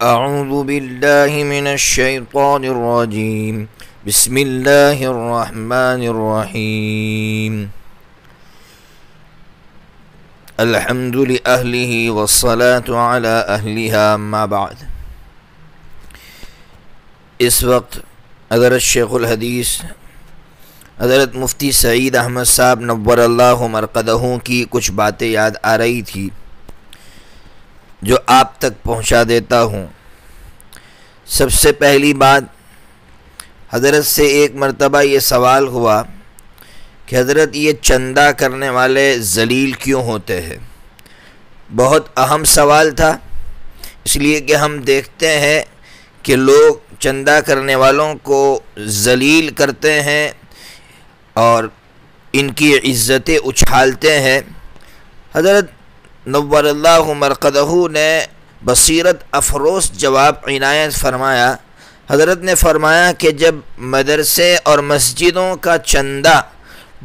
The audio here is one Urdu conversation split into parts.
أعوذ بالله من الشيطان الرجيم بسم الله الرحمن الرحيم الحمد لأهله والصلاة على أهلها ما بعد۔ اس وقت حضرت شیخ الحدیث حضرت مفتی سعید احمد صاحب نور اللہ مرقدہ کی کچھ باتیں یاد آ رہی تھی جو آپ تک پہنچا دیتا ہوں۔ سب سے پہلی بات، حضرت سے ایک مرتبہ یہ سوال ہوا کہ حضرت یہ چندہ کرنے والے ذلیل کیوں ہوتے ہیں؟ بہت اہم سوال تھا، اس لیے کہ ہم دیکھتے ہیں کہ لوگ چندہ کرنے والوں کو ذلیل کرتے ہیں اور ان کی عزتیں اچھالتے ہیں۔ حضرت نور اللہ مرقدہ نے بصیرت افروز جواب عنایت فرمایا۔ حضرت نے فرمایا کہ جب مدرسے اور مسجدوں کا چندہ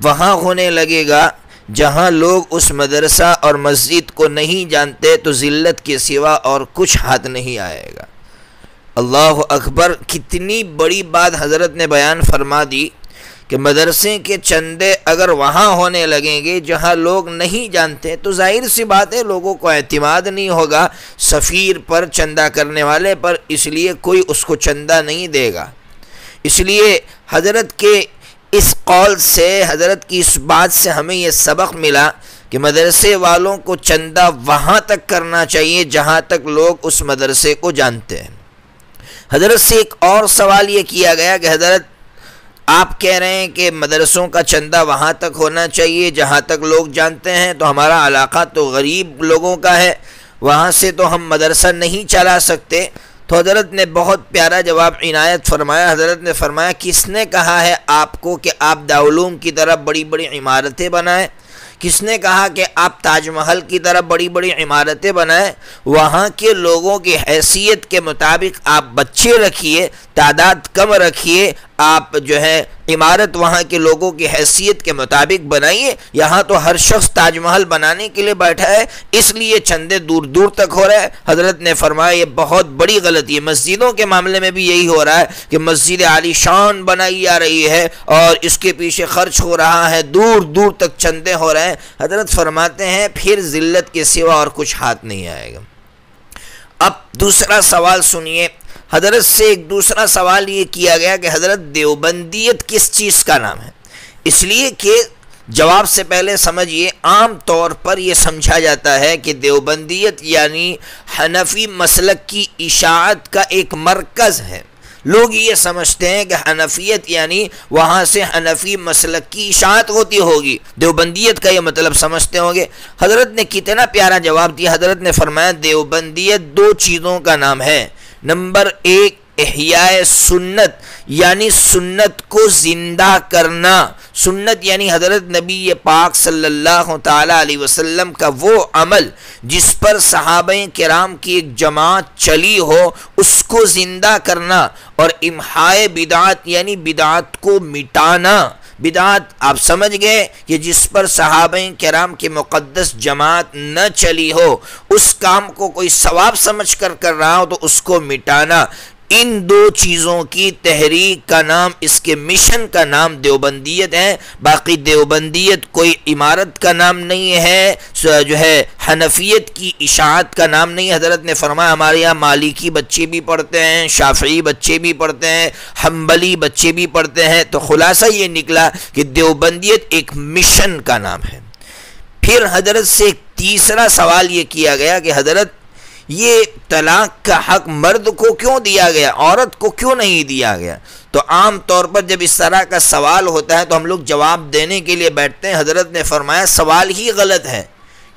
وہاں ہونے لگے گا جہاں لوگ اس مدرسہ اور مسجد کو نہیں جانتے تو ذلت کے سوا اور کچھ ہاتھ نہیں آئے گا۔ اللہ اکبر، کتنی بڑی بات حضرت نے بیان فرما دی کہ مدرسے کے چندے اگر وہاں ہونے لگیں گے جہاں لوگ نہیں جانتے تو ظاہر سی بات ہے لوگوں کو اعتماد نہیں ہوگا سفیر پر، چندہ کرنے والے پر، اس لیے کوئی اس کو چندہ نہیں دے گا۔ اس لیے حضرت کے اس قول سے، حضرت کی اس بات سے ہمیں یہ سبق ملا کہ مدرسے والوں کو چندہ وہاں تک کرنا چاہیے جہاں تک لوگ اس مدرسے کو جانتے ہیں۔ حضرت سے ایک اور سوال یہ کیا گیا کہ حضرت آپ کہہ رہے ہیں کہ مدرسوں کا چندہ وہاں تک ہونا چاہیے جہاں تک لوگ جانتے ہیں، تو ہمارا علاقہ تو غریب لوگوں کا ہے، وہاں سے تو ہم مدرسہ نہیں چلا سکتے۔ تو حضرت نے بہت پیارا جواب عنایت فرمایا۔ حضرت نے فرمایا کس نے کہا ہے آپ کو کہ آپ دارالعلوم کی طرف بڑی بڑی عمارتیں بنائیں؟ کس نے کہا کہ آپ تاج محل کی طرف بڑی بڑی عمارتیں بنائیں؟ وہاں کے لوگوں کی حیثیت کے مطابق آپ بچے رکھیے، تعداد کم رکھیے، آپ جو ہے عمارت وہاں کے لوگوں کی حیثیت کے مطابق بنائیے۔ یہاں تو ہر شخص تاج محل بنانے کے لیے بیٹھا ہے، اس لیے چندے دور دور تک ہو رہے ہیں۔ حضرت نے فرمایا یہ بہت بڑی غلطی ہے۔ مسجدوں کے معاملے میں بھی یہی ہو رہا ہے کہ مسجد عالی شان بنائی جا رہی ہے اور اس کے پیچھے خرچ ہو رہا ہے، دور دور تک چندے ہو رہے ہیں۔ حضرت فرماتے ہیں پھر ذلت کے سوا اور کچھ ہاتھ نہیں آئے گا۔ اب دوسرا سوال سنیے، حضرت سے ایک دوسرا سوال یہ کیا گیا کہ حضرت دیوبندیت کس چیز کا نام ہے؟ اس لیے کہ جواب سے پہلے سمجھیے، عام طور پر یہ سمجھا جاتا ہے کہ دیوبندیت یعنی حنفی مسلک کی اشاعت کا ایک مرکز ہے۔ لوگ یہ سمجھتے ہیں کہ حنفیت یعنی وہاں سے حنفی مسلک کی اشاعت ہوتی ہوگی، دیوبندیت کا یہ مطلب سمجھتے ہوں گے۔ حضرت نے کتنا پیارا جواب دیا۔ حضرت نے فرمایا دیوبندیت دو چیزوں کا نام ہے۔ نمبر ایک احیاء سنت یعنی سنت کو زندہ کرنا۔ سنت یعنی حضرت نبی پاک صلی اللہ تعالی علیہ وسلم کا وہ عمل جس پر صحابہ کرام کی ایک جماعت چلی ہو، اس کو زندہ کرنا۔ اور امحاء بدعات یعنی بدعات کو مٹانا۔ بدعات آپ سمجھ گئے کہ جس پر صحابہ کرام کی مقدس جماعت نہ چلی ہو، اس کام کو کوئی ثواب سمجھ کر رہا ہو تو اس کو مٹانا۔ ان دو چیزوں کی تحریک کا نام، اس کے مشن کا نام دیوبندیت ہے۔ باقی دیوبندیت کوئی عمارت کا نام نہیں ہے، جو ہے حنفیت کی اشاعت کا نام نہیں۔ حضرت نے فرمایا ہمارے یہاں مالکی بچے بھی پڑھتے ہیں، شافعی بچے بھی پڑھتے ہیں، حنبلی بچے بھی پڑھتے ہیں۔ تو خلاصہ یہ نکلا کہ دیوبندیت ایک مشن کا نام ہے۔ پھر حضرت سے ایک تیسرا سوال یہ کیا گیا کہ حضرت یہ طلاق کا حق مرد کو کیوں دیا گیا، عورت کو کیوں نہیں دیا گیا؟ تو عام طور پر جب اس طرح کا سوال ہوتا ہے تو ہم لوگ جواب دینے کے لیے بیٹھتے ہیں۔ حضرت نے فرمایا سوال ہی غلط ہے۔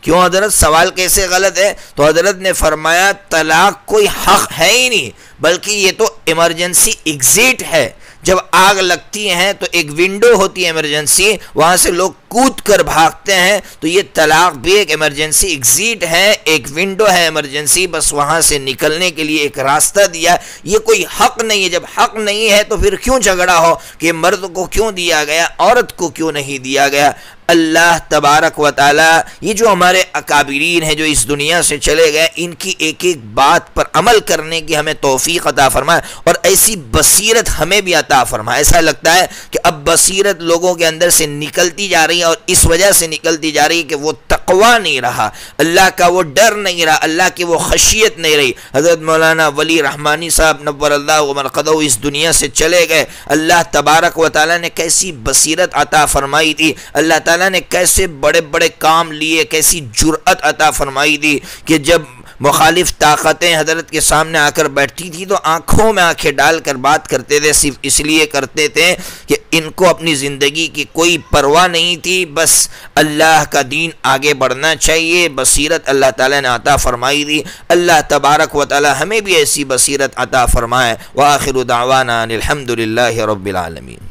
کیوں حضرت؟ سوال کیسے غلط ہے؟ تو حضرت نے فرمایا طلاق کوئی حق ہے ہی نہیں، بلکہ یہ تو ایمرجنسی ایگزٹ ہے۔ جب آگ لگتی ہیں تو ایک ونڈو ہوتی ہے ایمرجنسی، وہاں سے لوگ کود کر بھاگتے ہیں، تو یہ طلاق بھی ایک ایمرجنسی ایگزٹ ہے، ایک ونڈو ہے ایمرجنسی، بس وہاں سے نکلنے کے لیے ایک راستہ دیا۔ یہ کوئی حق نہیں ہے۔ جب حق نہیں ہے تو پھر کیوں جھگڑا ہو کہ مرد کو کیوں دیا گیا، عورت کو کیوں نہیں دیا گیا؟ اللہ تبارک و تعالی یہ جو ہمارے اکابرین ہیں جو اس دنیا سے چلے گئے، ان کی ایک ایک بات پر عمل کرنے کی ہمیں توفیق عطا فرمائے، اور ایسی بصیرت ہمیں بھی عطا فرمائے۔ ایسا لگتا ہے کہ اب بصیرت لوگوں کے اندر سے نکلتی جا رہی ہے، اور اس وجہ سے نکلتی جا رہی ہے کہ وہ تقوی نہیں رہا، اللہ کا وہ ڈر نہیں رہا، اللہ کی وہ خشیت نہیں رہی۔ حضرت مولانا ولی رحمانی صاحب نور اللہ مرقدہ اس دنیا سے چلے گئے، اللہ تبارک و تعالیٰ نے کیسی بصیرت عطا فرمائی تھی، اللہ تعالیٰ نے کیسے بڑے بڑے کام لیے، کیسی جرأت عطا فرمائی تھی کہ جب مخالف طاقتیں حضرت کے سامنے آ کر بیٹھتی تھی تو آنکھوں میں آنکھیں ڈال کر بات کرتے تھے، صرف اس لیے کرتے تھے کہ ان کو اپنی زندگی کی کوئی پرواہ نہیں تھی، بس اللہ کا دین آگے بڑھنا چاہیے۔ بصیرت اللہ تعالیٰ نے عطا فرمائی تھی، اللہ تبارک و تعالیٰ ہمیں بھی ایسی بصیرت عطا فرمائے۔ وآخر دعوانا الحمد للہ رب العالمین۔